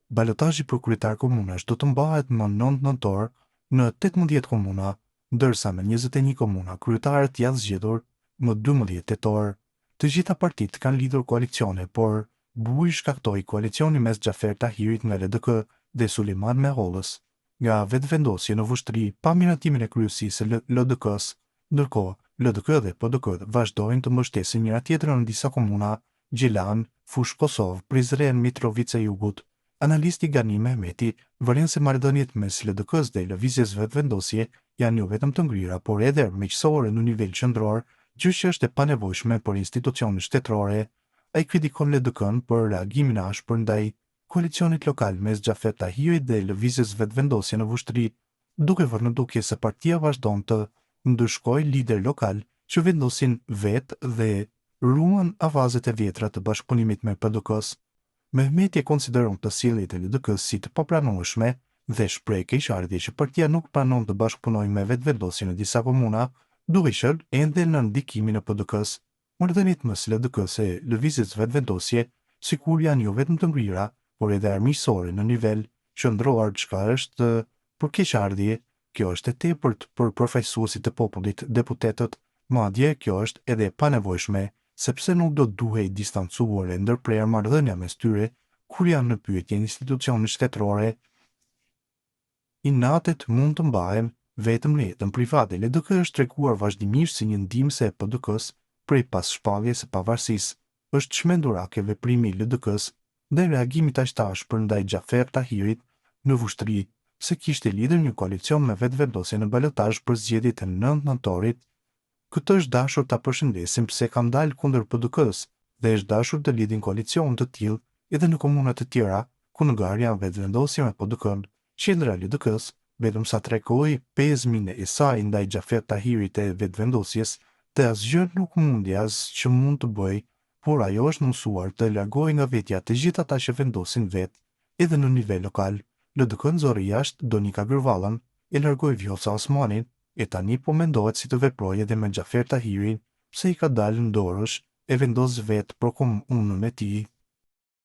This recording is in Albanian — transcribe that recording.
Balotazhi për kryetar komunash do të mbahet më 9 nëntor në 18 komuna, ndërsa në 21 komuna kryetarët janë zgjedhur më 12 tetor. Të gjitha partitë kanë lidhur koalicione, por buj shkaktoi koalicioni mes Xhafer Tahirit nga LDK dhe Sulejman Mehollës nga vetëvendosje në vushtri pa miratimin e kryesisë së LDK-s, ndërkohë LDK dhe PDK vazhdojnë të mbështesin njëra tjetrën në disa komuna: Gjilan, Fush Kosovë, Prizren, Mitrovica e Jugut. Analisti Gani Mehmeti vëren se marrëdhëniet mes LDK-s dhe lëvizjes vetëvendosje janë jo vetëm të ngryra, por edhe miqësore në nivel qendror, gjë që është e panevojshme për institucionet shtetërore. Ai kritikon LDK-n për reagimin e ashpër ndaj koalicionit lokal mes Xhafer Tahirit dhe lëvizjes vetëvendosje në vushtri, duke vënë në dukje se partia vazhdon të ndëshkojë lider lokal që vendosin vetë dhe ruan avazet e vjetra të bashkëpunimit me PDK-s. Mehmeti e konsideron të sjelljet e LDK-s si të papranueshme dhe shpreh keqardhje që partia nuk pranon të bashkëpunojë me vetëvendosjen në disa komuna, duke qenë ende në ndikimin e PDK-s. Marrëdhëniet mes LDK-s e lëvizjes vetëvendosje sikur janë jo vetëm të ngryra, por edhe armiqësore në nivel qendror, çka është për keqardhje. Kjo është e tepërt për përfaqësuesit e popullit, deputetët, madje kjo është edhe e panevojshme, sepse nuk do duhej distancuar e ndërprerë marrëdhënia mes tyre kur janë në pyetje institucione shtetërore. Inatet mund të mbahen vetëm në jetën private. LDK është treguar vazhdimisht si një ndihmëse e PDK-s prej pas shpalljes së pavarësisë. Është çmendurak e veprimi i LDK-s dhe reagimi aq të ashpër ndaj Xhafer Tahirit në vushtri, se kishte lidhur një koalicion me vetëvendosje në balotazh për zgjedhjet e 9 nëntorit. Këtë është dashur ta përshëndesim pse ka ndalë kundër PDK-s dhe është dashur të lidhin koalicion të tillë edhe në komuna të tjera ku në garë janë vetëvendosje me PDK-n. Qendra e LDK-s vetëm sa tregoi pezmin e saj ndaj Xhafer Tahirit e vetëvendosjes dhe asgjë nuk mundi as që mund të bëj, por ajo është mësuar të largojë nga vetja të gjithë ata që vendosin vetë, edhe në nivel lokal. LDK nxorri jashtë Donika Gërvallën, e largoi Vjosa Osmanin, e tani po mendohet si të veprojë edhe me Xhafer Tahirin, pse i ka dalë në dorësh e vendos vetë për komunën e tij.